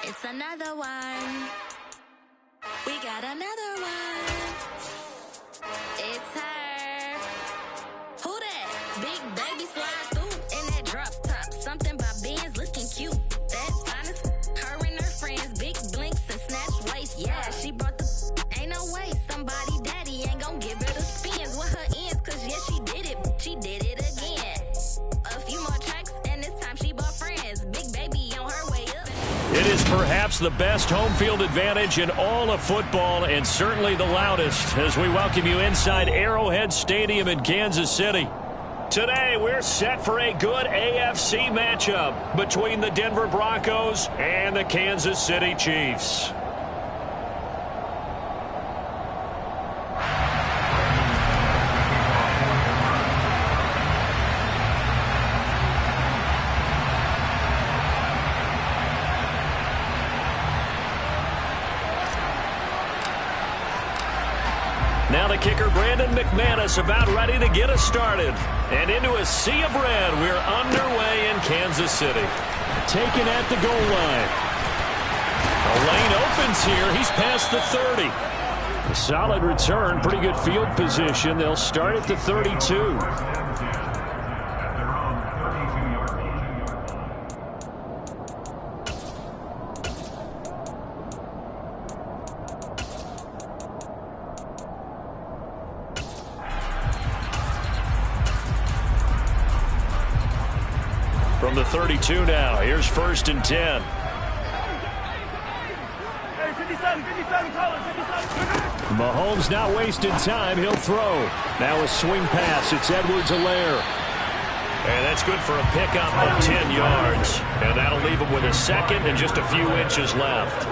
It's another one. We got another one. It's her. Who that? Big baby slide through in that drop top. Something by Benz looking cute. That's honest. Her and her friends, big blinks and snatch waist. Yeah, she brought the. Ain't no way somebody daddy ain't gon' give her the spins with her ends. Cause yeah, she did it. She did it again. A few more tracks and this time she bought friends. Big baby on her way up. It is perhaps the best home field advantage in all of football and certainly the loudest as we welcome you inside Arrowhead Stadium in Kansas City. Today we're set for a good AFC matchup between the Denver Broncos and the Kansas City Chiefs. Now the kicker, Brandon McManus, about ready to get us started. And into a sea of red, we're underway in Kansas City. Taken at the goal line. The lane opens here. He's past the 30. A solid return, pretty good field position. They'll start at the 32. From the 32 now, here's 1st and 10. Mahomes not wasting time, he'll throw. Now a swing pass, it's Edwards-Helaire. And that's good for a pickup of 10 yards. And that'll leave him with a second and just a few inches left.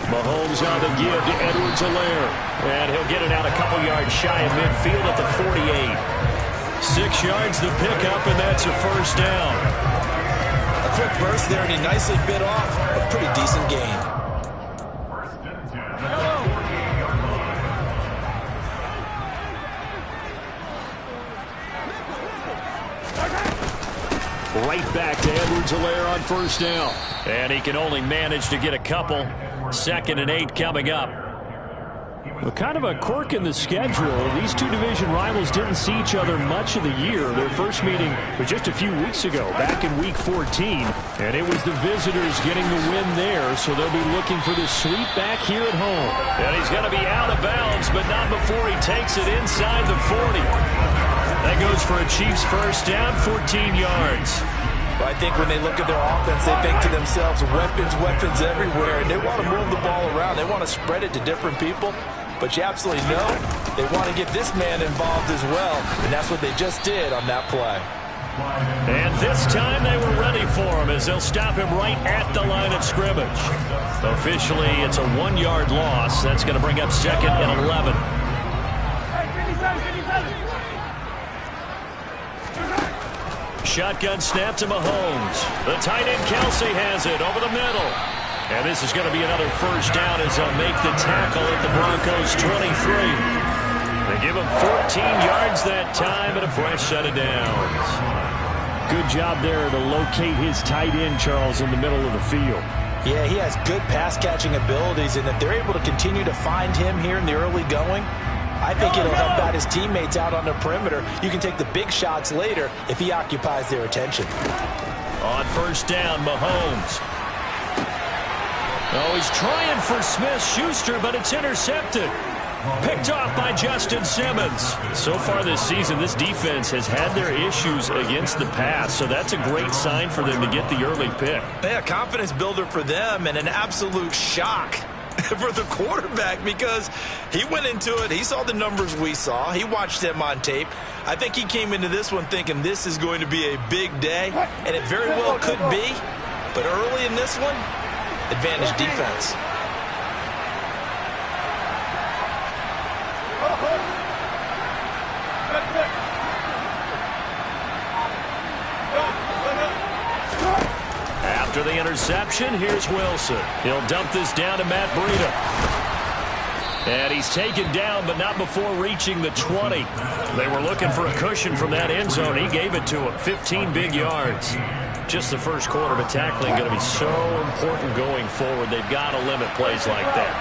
Mahomes on the give to Edwards-Helaire. And he'll get it out a couple yards shy of midfield at the 48. 6 yards the pickup, and that's a 1st down. A quick burst there, and he nicely bit off a pretty decent gain. Right back to Edwards-Helaire on 1st down. And he can only manage to get a couple. 2nd and 8 coming up. Well, kind of a quirk in the schedule. These two division rivals didn't see each other much of the year. Their first meeting was just a few weeks ago, back in Week 14. And it was the visitors getting the win there, so they'll be looking for the sweep back here at home. And he's going to be out of bounds, but not before he takes it inside the 40. That goes for a Chiefs 1st down, 14 yards. But I think when they look at their offense, they think to themselves, weapons everywhere, and they want to move the ball around. They want to spread it to different people. But you absolutely know they want to get this man involved as well, and that's what they just did on that play. And this time they were ready for him as they'll stop him right at the line of scrimmage. Officially, it's a 1-yard loss. That's going to bring up 2nd and 11. Shotgun snap to Mahomes. The tight end Kelsey has it over the middle. And this is going to be another 1st down as they'll make the tackle at the Broncos 23. They give him 14 yards that time and a fresh set of downs. Good job there to locate his tight end, Charles, in the middle of the field. Yeah, he has good pass-catching abilities, and if they're able to continue to find him here in the early going, I think it'll help out his teammates out on the perimeter. You can take the big shots later if he occupies their attention. On 1st down, Mahomes. Oh, he's trying for Smith-Schuster, but it's intercepted. Picked off by Justin Simmons. So far this season, this defense has had their issues against the pass, so that's a great sign for them to get the early pick. Yeah, confidence builder for them and an absolute shock for the quarterback because he went into it. He saw the numbers we saw. He watched them on tape. I think he came into this one thinking this is going to be a big day, and it very well could be. But early in this one, advantage defense. After the interception, here's Wilson. He'll dump this down to Matt Breida. And he's taken down, but not before reaching the 20. They were looking for a cushion from that end zone. He gave it to him. 15 big yards. Just the first quarter, but tackling going to be so important going forward. They've got to limit plays like that.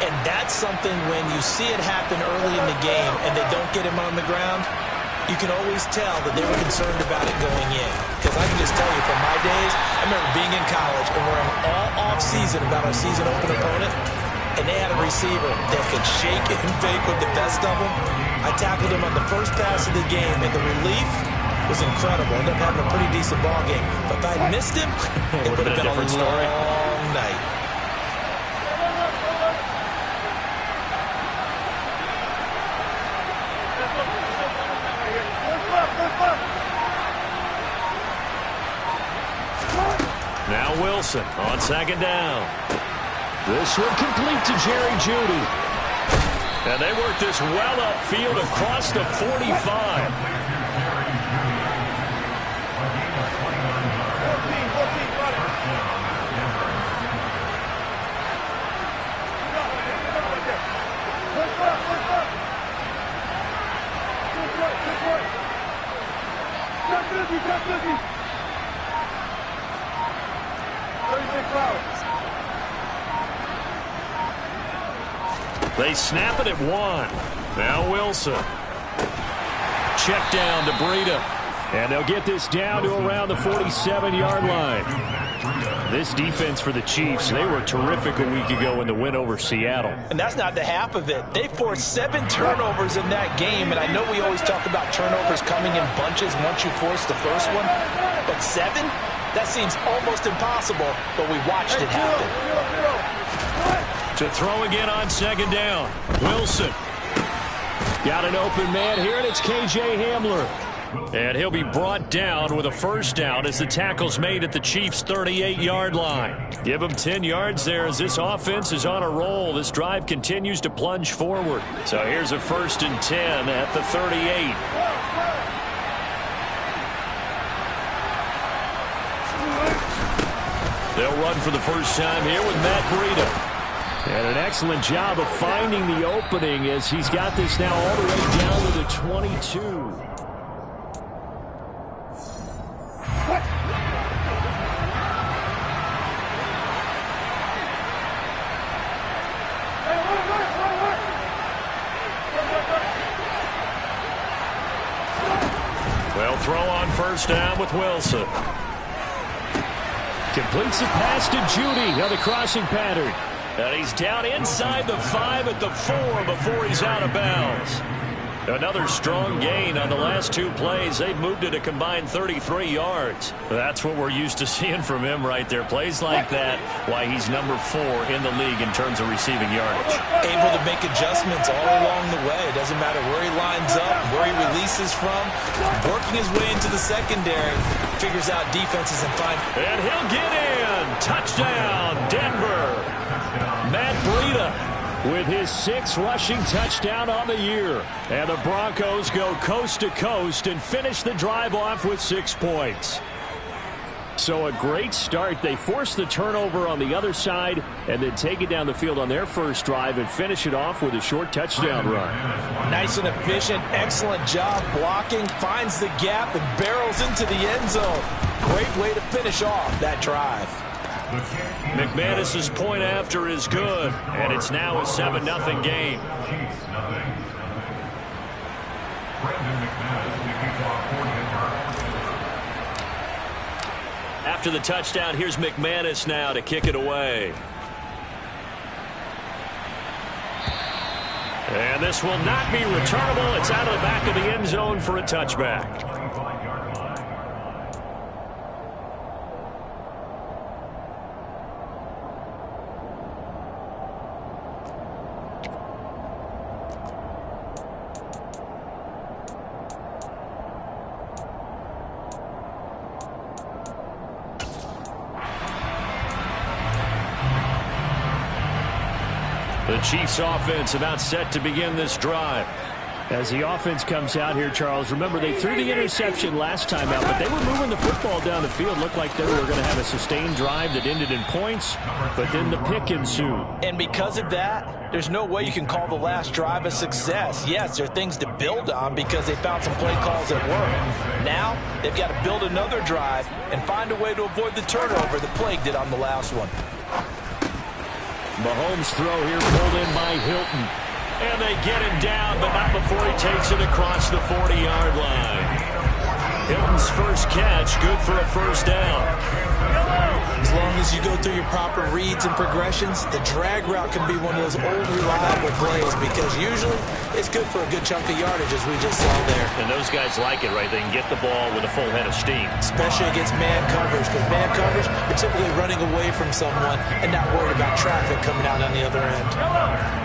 And that's something when you see it happen early in the game and they don't get him on the ground, you can always tell that they were concerned about it going in. Because I can just tell you from my days, I remember being in college and worrying all off-season about our season open opponent, and they had a receiver that could shake and fake with the best of them. I tackled him on the first pass of the game, and the relief was incredible. Ended up having a pretty decent ball game. But if I had missed him, it would have been a long night. Now Wilson on second down. This one complete to Jerry Jeudy. And they work this well upfield across the 45. They snap it at 1. Now Wilson. Check down to Breida. And they'll get this down to around the 47-yard line. This defense for the Chiefs, they were terrific a week ago in the win over Seattle. And that's not the half of it. They forced 7 turnovers in that game, and I know we always talk about turnovers coming in bunches once you force the first one, but 7? That seems almost impossible, but we watched it happen. To throw again on second down. Wilson. Got an open man here, and it's K.J. Hamler. And he'll be brought down with a first down as the tackle's made at the Chiefs' 38-yard line. Give them 10 yards there as this offense is on a roll. This drive continues to plunge forward. So here's a 1st and 10 at the 38. They'll run for the first time here with Matt Breida. And an excellent job of finding the opening as he's got this now all the way down to the 22. Well, throw on first down with Wilson. Completes the pass to Jeudy. Now the crossing pattern. And he's down inside the 5 at the 4 before he's out of bounds. Another strong gain on the last 2 plays. They've moved it a combined 33 yards. That's what we're used to seeing from him right there. Plays like that, why he's number 4 in the league in terms of receiving yardage. Able to make adjustments all along the way. It doesn't matter where he lines up, where he releases from. Working his way into the secondary, figures out defenses and finds. And he'll get in. Touchdown, Denver. Matt Breida with his 6th rushing touchdown on the year. And the Broncos go coast to coast and finish the drive off with 6 points. So a great start. They force the turnover on the other side and then take it down the field on their first drive and finish it off with a short touchdown run. Nice and efficient. Excellent job blocking. Finds the gap and barrels into the end zone. Great way to finish off that drive. McManus's point after is good, and it's now a 7-0 game. After the touchdown, here's McManus now to kick it away. And this will not be returnable. It's out of the back of the end zone for a touchback. The Chiefs offense about set to begin this drive. As the offense comes out here, Charles, remember they threw the interception last time out, but they were moving the football down the field. Looked like they were going to have a sustained drive that ended in points, but then the pick ensued. And because of that, there's no way you can call the last drive a success. Yes, there are things to build on because they found some play calls that work. Now, they've got to build another drive and find a way to avoid the turnover the Plague did on the last one. Mahomes' throw here pulled in by Hilton. And they get him down, but not before he takes it across the 40-yard line. Hilton's first catch, good for a first down. As long as you go through your proper reads and progressions, the drag route can be one of those old reliable plays because usually it's good for a good chunk of yardage, as we just saw there. And those guys like it, right? They can get the ball with a full head of steam. Especially against man coverage, because man coverage, you're typically running away from someone and not worried about traffic coming out on the other end.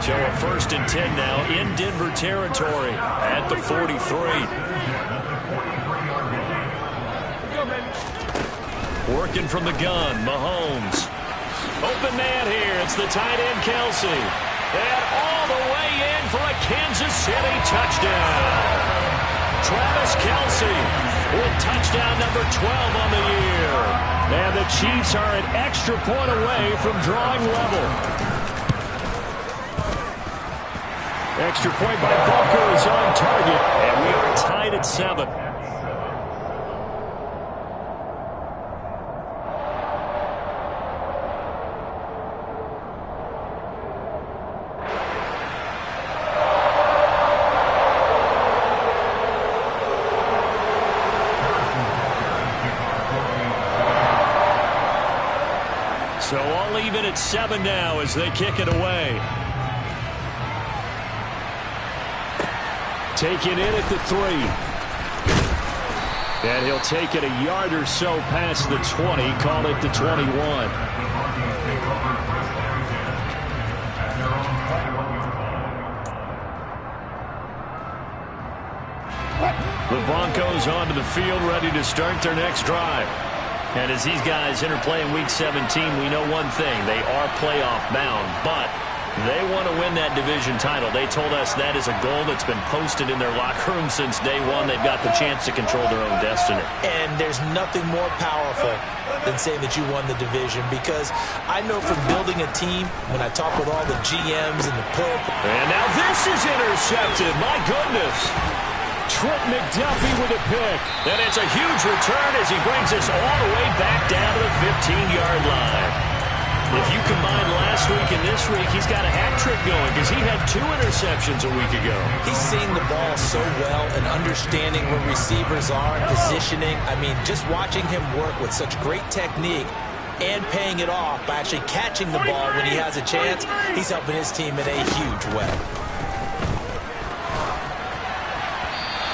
So a 1st and 10 now in Denver territory at the 43. Working from the gun, Mahomes. Open man here. It's the tight end, Kelce. And all the way in for a Kansas City touchdown. Travis Kelce with touchdown number 12 on the year. And the Chiefs are an extra point away from drawing level. Extra point by Butker is on target. And we are tied at 7. So all even at 7 now as they kick it away. Taken in at the 3. And he'll take it a yard or so past the 20, call it the 21. The Broncos onto the field, ready to start their next drive. And as these guys interplay in Week 17, we know one thing. They are playoff bound, but they want to win that division title. They told us that is a goal that's been posted in their locker room since day one. They've got the chance to control their own destiny. And there's nothing more powerful than saying that you won the division, because I know from building a team, when I talk with all the GMs and the pub. And now this is intercepted. My goodness. Trent McDuffie with a pick. And it's a huge return as he brings us all the way back down to the 15-yard line. If you combine last week and this week, he's got a hat trick going because he had 2 interceptions a week ago. He's seeing the ball so well and understanding where receivers are, positioning. I mean, just watching him work with such great technique and paying it off by actually catching the ball when he has a chance, he's helping his team in a huge way.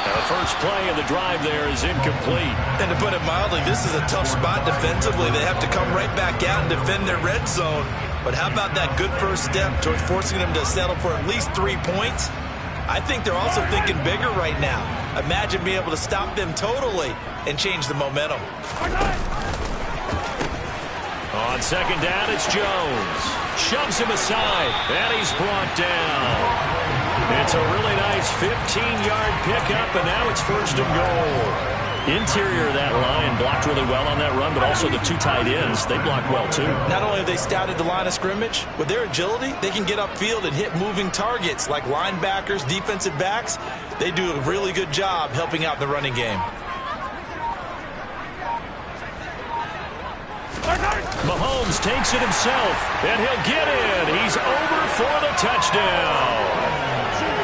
The first play of the drive there is incomplete. And to put it mildly, this is a tough spot defensively. They have to come right back out and defend their red zone. But how about that good first step towards forcing them to settle for at least 3 points? I think they're also thinking bigger right now. Imagine being able to stop them totally and change the momentum. On second down, it's Jones. Shoves him aside, and he's brought down. It's a really nice 15-yard pickup, and now it's 1st and goal. Interior of that line blocked really well on that run, but also the 2 tight ends, they blocked well too. Not only have they scouted the line of scrimmage, with their agility, they can get upfield and hit moving targets like linebackers, defensive backs. They do a really good job helping out in the running game. Mahomes takes it himself, and he'll get in. He's over for the touchdown.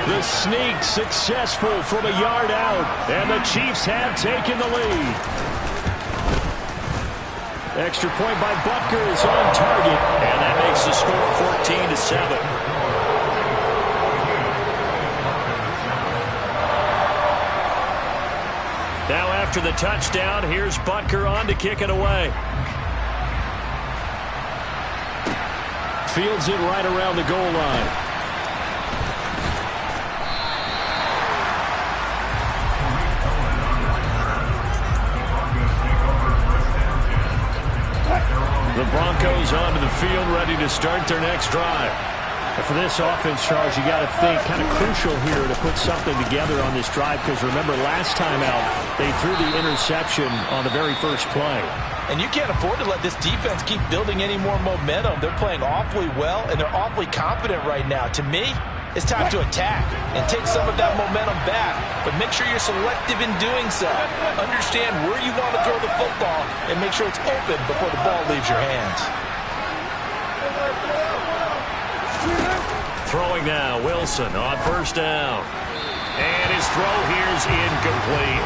The sneak successful from a yard out, and the Chiefs have taken the lead. Extra point by Butker is on target, and that makes the score 14-7. Now after the touchdown, here's Butker on to kick it away. Fields it right around the goal line. The Broncos onto the field, ready to start their next drive. For this offense, Charles, you got to think kind of crucial here to put something together on this drive, because remember last time out they threw the interception on the very first play. And you can't afford to let this defense keep building any more momentum. They're playing awfully well, and they're awfully confident right now. To me, it's time to attack and take some of that momentum back, but make sure you're selective in doing so. Understand where you want to throw the football and make sure it's open before the ball leaves your hands. Throwing now, Wilson on first down. And his throw here is incomplete.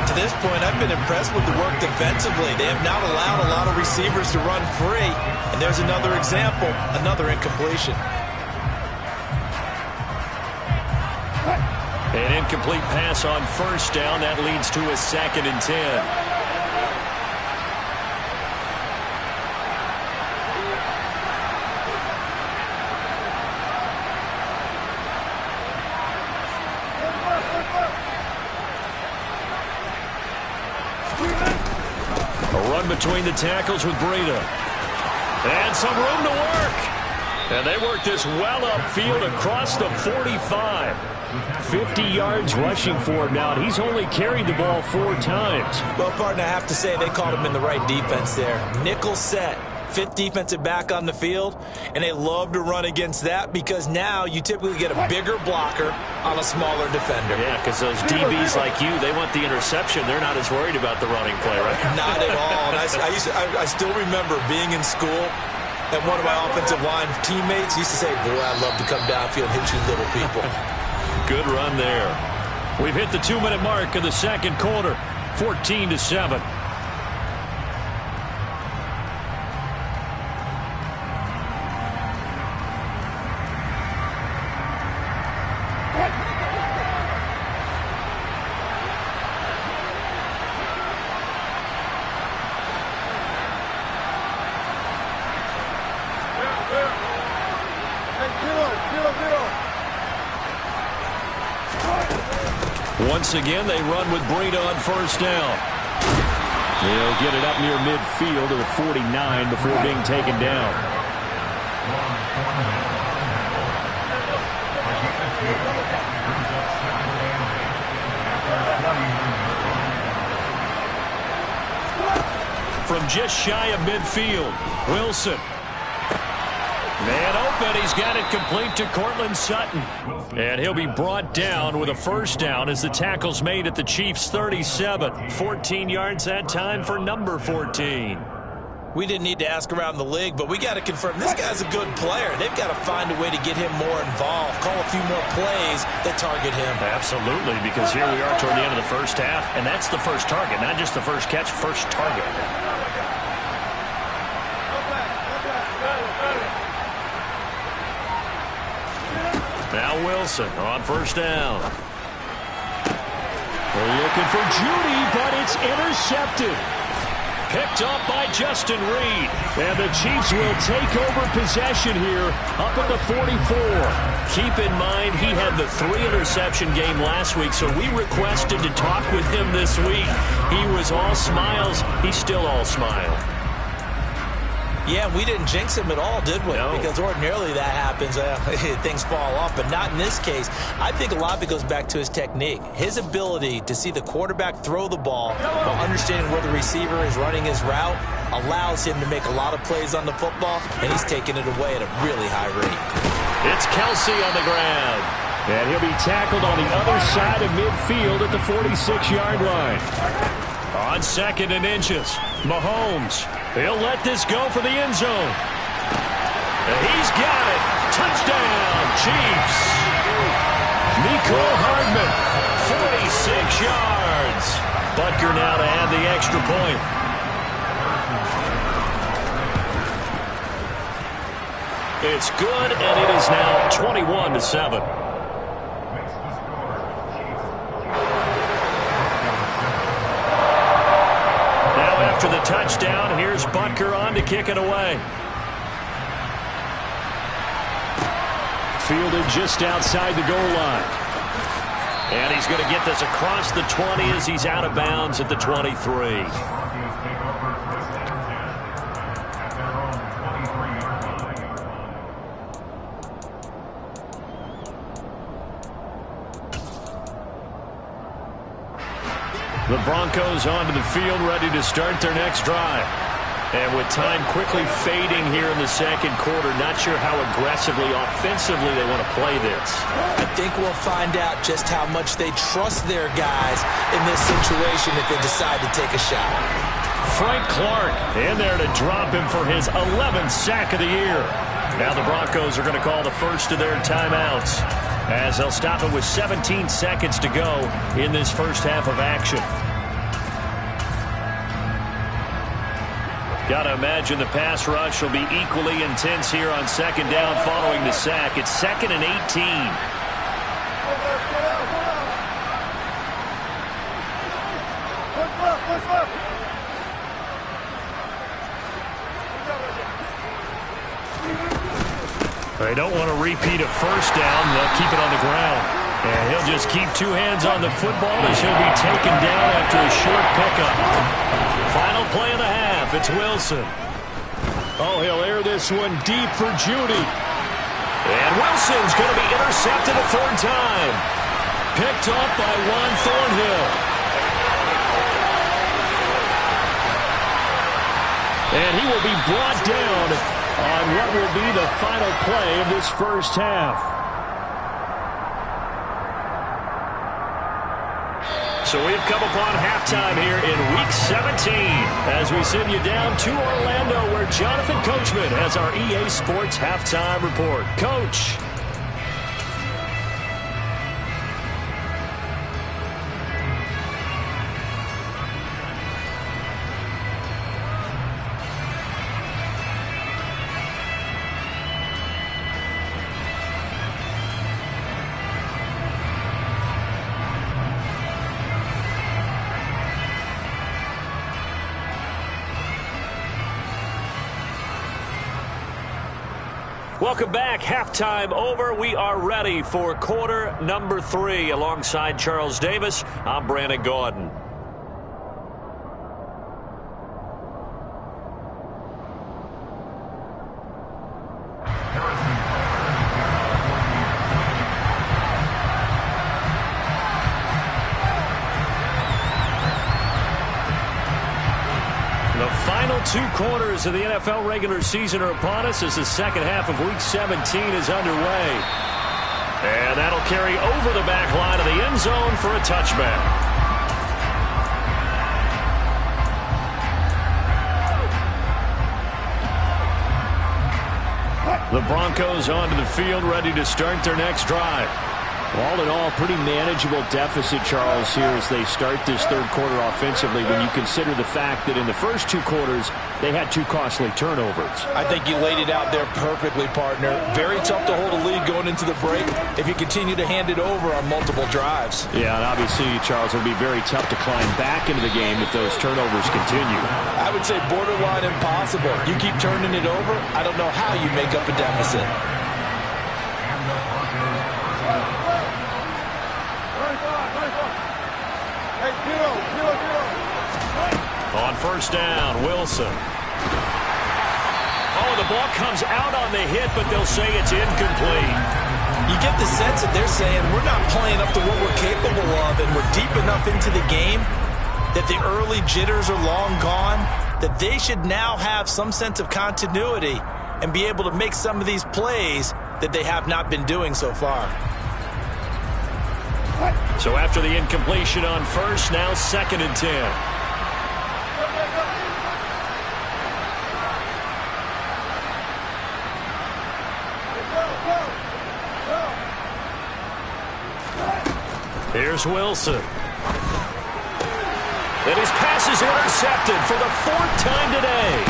To this point, I've been impressed with the work defensively. They have not allowed a lot of receivers to run free. And there's another example, another incompletion. An incomplete pass on first down. That leads to a 2nd and 10. Between the tackles with Breida. And some room to work. And they work this well upfield across the 45. 50 yards rushing for him now. And he's only carried the ball 4 times. Well, partner, I have to say they caught him in the right defense there. Nickel set. 5th defensive back on the field, and they love to run against that because now you typically get a bigger blocker on a smaller defender. Yeah, because those DBs like you, they want the interception. They're not as worried about the running play, right? Not at all. And I still remember being in school, and one of my offensive line teammates used to say, boy, I'd love to come downfield and hit you little people. Good run there. We've hit the 2-minute mark of the second quarter, 14-7. Once again, they run with Breida on first down. They'll get it up near midfield to the 49 before being taken down. From just shy of midfield, Wilson. Man open, he's got it complete to Courtland Sutton. And he'll be brought down with a first down as the tackle's made at the Chiefs' 37. 14 yards that time for number 14. We didn't need to ask around the league, but we got to confirm this guy's a good player. They've got to find a way to get him more involved, call a few more plays that target him. Absolutely, because here we are toward the end of the first half, and that's the first target, not just the first catch, first target. Now Wilson on first down. They're looking for Judy, but it's intercepted. Picked up by Justin Reed. And the Chiefs will take over possession here up at the 44. Keep in mind he had the 3-interception game last week, so we requested to talk with him this week. He was all smiles. He's still all smile. Yeah, we didn't jinx him at all, did we? No. Because ordinarily that happens. Things fall off, but not in this case. I think a lot of it goes back to his technique. His ability to see the quarterback throw the ball while understanding where the receiver is running his route allows him to make a lot of plays on the football, and he's taking it away at a really high rate. It's Kelsey on the ground. And he'll be tackled on the other side of midfield at the 46-yard line. On 2nd and inches, Mahomes. He'll let this go for the end zone. And he's got it. Touchdown, Chiefs. Mecole Hardman, 46 yards. Butker now to add the extra point. It's good, and it is now 21-7. After the touchdown, here's Butker on to kick it away. Fielded just outside the goal line. And he's going to get this across the 20 as he's out of bounds at the 23. The Broncos onto the field, ready to start their next drive. And with time quickly fading here in the second quarter, not sure how aggressively, offensively they want to play this. I think we'll find out just how much they trust their guys in this situation if they decide to take a shot. Frank Clark in there to drop him for his 11th sack of the year. Now the Broncos are going to call the first of their timeouts, as they'll stop it with 17 seconds to go in this first half of action. Got to imagine the pass rush will be equally intense here on second down following the sack. It's 2nd and 18. They don't want to repeat a first down. They'll keep it on the ground. And he'll just keep two hands on the football as he'll be taken down after a short pickup. Final play of the half. It's Wilson. Oh, he'll air this one deep for Judy. And Wilson's going to be intercepted a third time. Picked off by Juan Thornhill. And he will be brought down on what will be the final play of this first half. So we've come upon halftime here in Week 17 as we send you down to Orlando, where Jonathan Coachman has our EA Sports Halftime Report. Coach. Welcome back. Halftime over. We are ready for quarter number 3. Alongside Charles Davis, I'm Brandon Gaudin. Two quarters of the NFL regular season are upon us as the second half of Week 17 is underway. And that'll carry over the back line of the end zone for a touchback. The Broncos onto the field, ready to start their next drive. All in all, pretty manageable deficit, Charles, here as they start this third quarter offensively when you consider the fact that in the first two quarters, they had 2 costly turnovers. I think you laid it out there perfectly, partner. Very tough to hold a lead going into the break if you continue to hand it over on multiple drives. Yeah, and obviously, Charles, it'll be very tough to climb back into the game if those turnovers continue. I would say borderline impossible. You keep turning it over, I don't know how you make up a deficit. On first down, Wilson. Oh, the ball comes out on the hit, but they'll say it's incomplete. You get the sense that they're saying we're not playing up to what we're capable of, and we're deep enough into the game that the early jitters are long gone, that they should now have some sense of continuity and be able to make some of these plays that they have not been doing so far. So after the incompletion on first, now 2nd and 10. Here's Wilson. And his pass is intercepted for the 4th time today.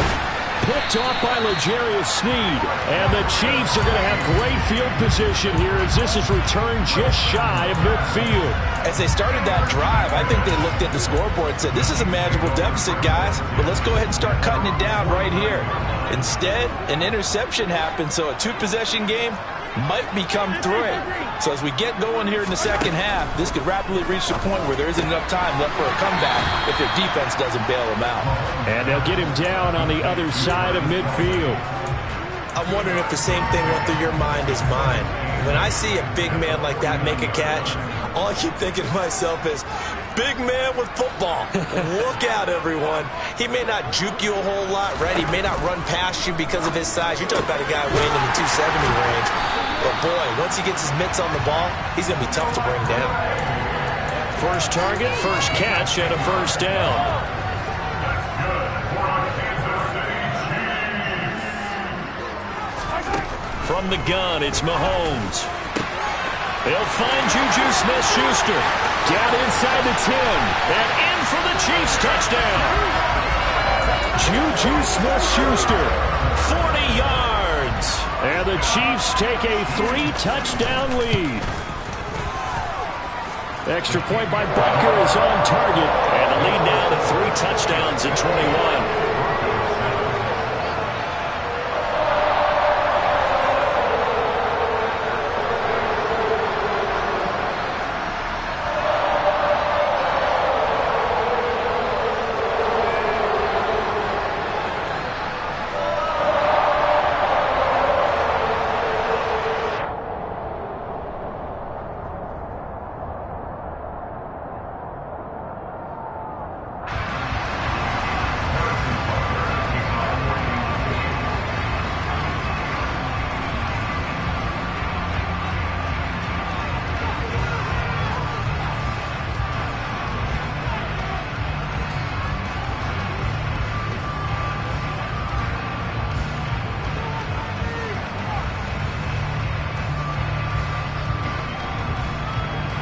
Picked off by L'Jarius Sneed. And the Chiefs are going to have great field position here as this is returned just shy of midfield. As they started that drive, I think they looked at the scoreboard and said, this is a manageable deficit, guys, but let's go ahead and start cutting it down right here. Instead, an interception happened, so a 2-possession game might become 3. So as we get going here in the second half, this could rapidly reach the point where there isn't enough time left for a comeback if their defense doesn't bail them out. And they'll get him down on the other side of midfield. I'm wondering if the same thing went through your mind as mine. When I see a big man like that make a catch, All I keep thinking to myself is, big man with football. Look out, everyone. He may not juke you a whole lot, right? He may not run past you because of his size. You're talking about a guy weighing in the 270 range. But, boy, once he gets his mitts on the ball, he's going to be tough to bring down. First target, first catch, and a first down. From the gun, it's Mahomes. They'll find Juju Smith-Schuster. Down inside the 10. And in for the Chiefs touchdown. Juju Smith-Schuster, 40 yards. And the Chiefs take a 3-touchdown lead. Extra point by Butker is on target. And the lead now to 3 touchdowns at 21.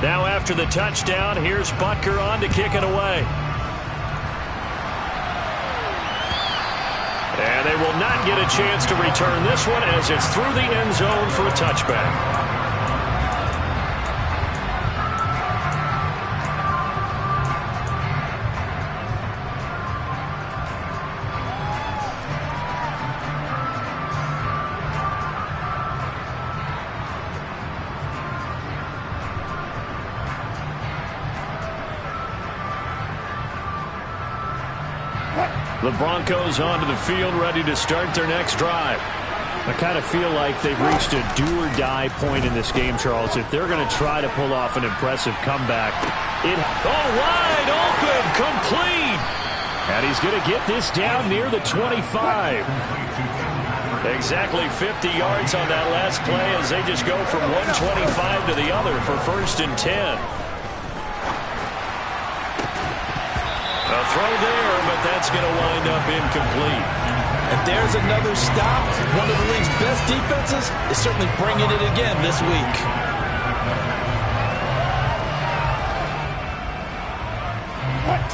Now after the touchdown, here's Butker on to kick it away. And they will not get a chance to return this one as it's through the end zone for a touchback. The Broncos onto the field, ready to start their next drive. I kind of feel like they've reached a do-or-die point in this game, Charles. If they're going to try to pull off an impressive comeback, wide open, complete. And he's going to get this down near the 25. Exactly 50 yards on that last play as they just go from 125 to the other for 1st and 10. A throw there, but that's going to wind up incomplete. And there's another stop. One of the league's best defenses is certainly bringing it again this week.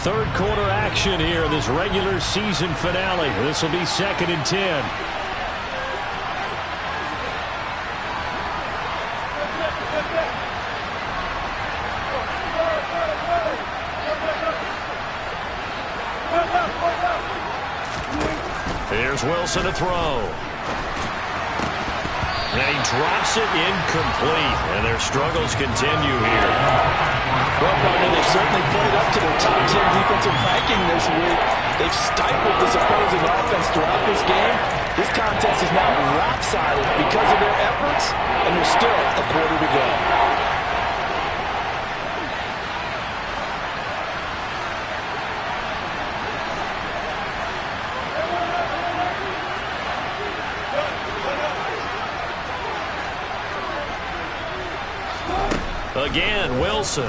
Third quarter action here in this regular season finale. This will be 2nd and 10. Here's Wilson to throw. And he drops it incomplete. And their struggles continue here. Well, partner, they've certainly put it up to their top 10 defensive ranking this week. They've stifled this opposing offense throughout this game. This contest is now rock solid because of their efforts, and there's still a quarter to go. Again, Wilson.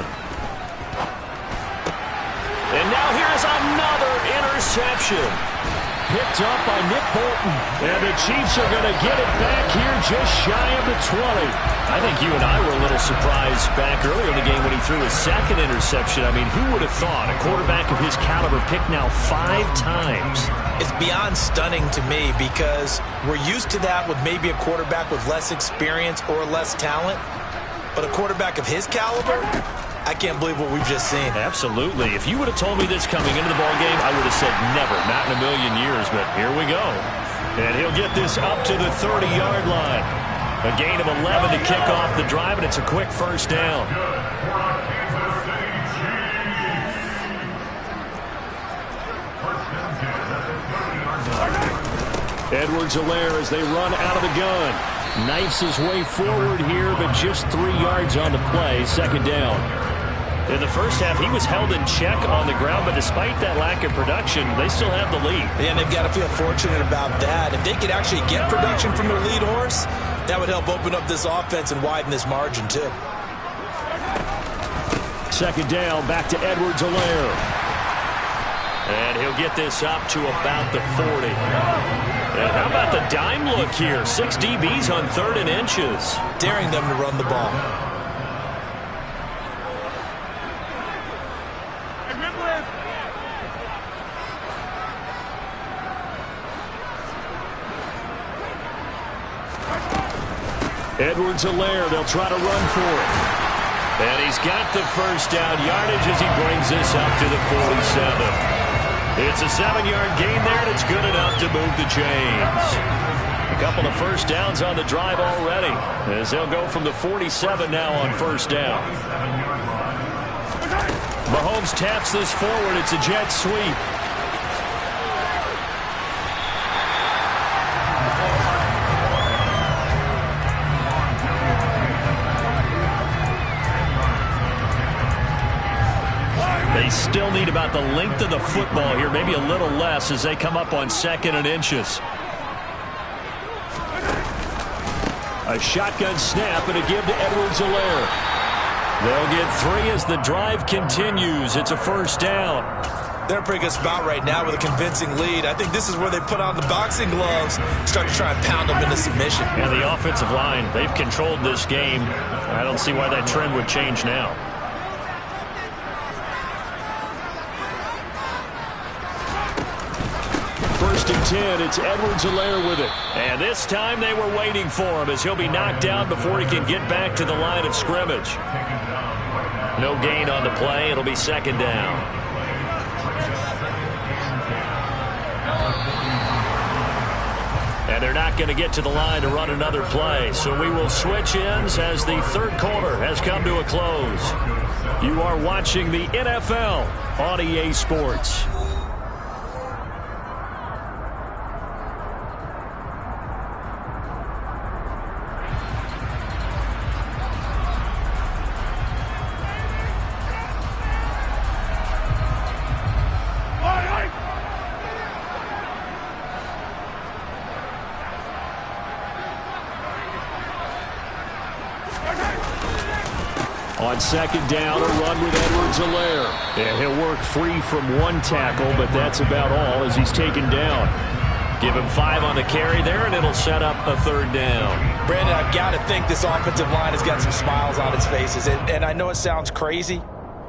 And now here's another interception. Picked up by Nick Bolton. And the Chiefs are going to get it back here just shy of the 20. I think you and I were a little surprised back earlier in the game when he threw his 2nd interception. I mean, who would have thought a quarterback of his caliber picked now 5 times? It's beyond stunning to me because we're used to that with maybe a quarterback with less experience or less talent. But a quarterback of his caliber, I can't believe what we've just seen. Absolutely. If you would have told me this coming into the ballgame, I would have said never, not in a million years. But here we go. And he'll get this up to the 30-yard line. A gain of 11 to kick off the drive, and it's a quick first down. Edwards-Helaire as they run out of the gun. Knifes his way forward here, but just 3 yards on the play. Second down. In the first half, he was held in check on the ground, but despite that lack of production, they still have the lead. And they've got to feel fortunate about that. If they could actually get production from their lead horse, that would help open up this offense and widen this margin, too. Second down, back to Edwards-Helaire. And he'll get this up to about the 40. And how about the dime look here? 6 DBs on 3rd and inches. Daring them to run the ball. Edwards-Helaire, they'll try to run for it. And he's got the first down yardage as he brings this up to the 47. It's a 7-yard gain there, and it's good enough to move the chains. A couple of first downs on the drive already, as they'll go from the 47 now on first down. Mahomes taps this forward. It's a jet sweep. They still need about the length of the football here, maybe a little less as they come up on 2nd and inches. A shotgun snap and a give to Edwards-Helaire. They'll get 3 as the drive continues. It's a first down. They're in a pretty good spot right now with a convincing lead. I think this is where they put on the boxing gloves, start to try and pound them into submission. And the offensive line, they've controlled this game. I don't see why that trend would change now. First and 10, it's Edwards-Helaire with it. And this time they were waiting for him as he'll be knocked down before he can get back to the line of scrimmage. No gain on the play. It'll be second down. And they're not going to get to the line to run another play. So we will switch ends as the third quarter has come to a close. You are watching the NFL on EA Sports. On second down, a run with Edwards-Helaire. Yeah, he'll work free from one tackle, but that's about all as he's taken down. Give him 5 on the carry there, and it'll set up a third down. Brandon, I've got to think this offensive line has got some smiles on its faces. And I know it sounds crazy,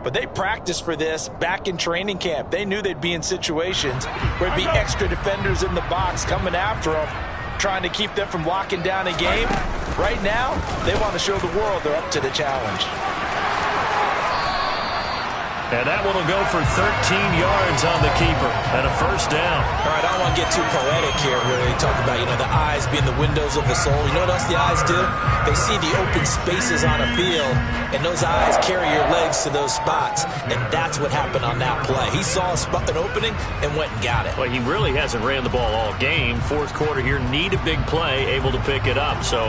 but they practiced for this back in training camp. They knew they'd be in situations where it'd be extra defenders in the box coming after them, trying to keep them from locking down a game. Right now, they want to show the world they're up to the challenge. And that one will go for 13 yards on the keeper and a first down. All right, I don't want to get too poetic here, really. Talk about, the eyes being the windows of the soul. You know what else the eyes do? They see the open spaces on a field, and those eyes carry your legs to those spots. And that's what happened on that play. He saw an opening and went and got it. Well, he really hasn't ran the ball all game. Fourth quarter here, need a big play, able to pick it up. So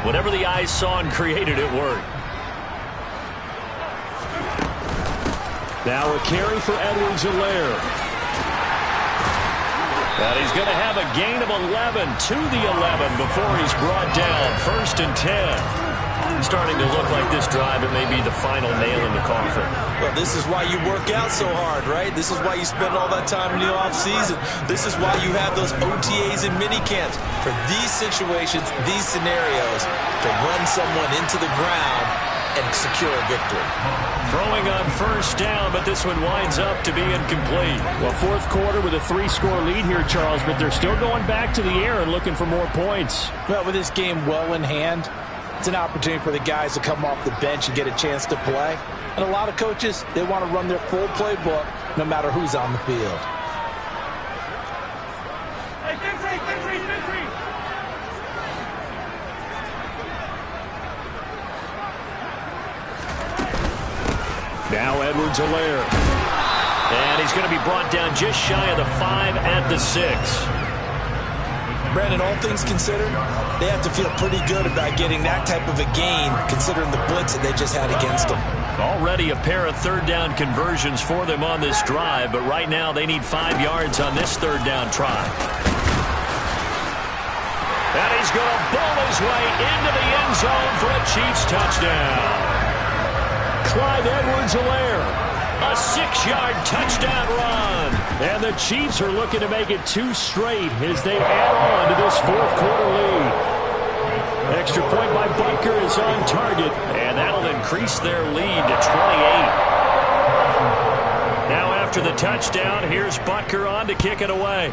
whatever the eyes saw and created, it worked. Now a carry for Edwards-Helaire. And he's going to have a gain of 11 to the 11 before he's brought down. First and 10. Starting to look like this drive, it may be the final nail in the coffin. Well, this is why you work out so hard, right? This is why you spend all that time in the offseason. This is why you have those OTAs and mini camps. For these situations, these scenarios, to run someone into the ground and secure a victory. Throwing on first down, but this one winds up to be incomplete. Well, fourth quarter with a 3-score lead here, Charles, but they're still going back to the air and looking for more points. Well, with this game well in hand, it's an opportunity for the guys to come off the bench and get a chance to play. And a lot of coaches, they want to run their full playbook no matter who's on the field. Now Edwards-Helaire. And he's going to be brought down just shy of the 5 at the 6. Brandon, all things considered, they have to feel pretty good about getting that type of a gain, considering the blitz that they just had against them. Already a pair of third down conversions for them on this drive, but right now they need 5 yards on this third down try. And he's going to bowl his way into the end zone for a Chiefs touchdown. Clyde Edwards-Helaire, a 6-yard touchdown run. And the Chiefs are looking to make it 2 straight as they add on to this fourth-quarter lead. Extra point by Butker is on target, and that'll increase their lead to 28. Now after the touchdown, here's Butker on to kick it away.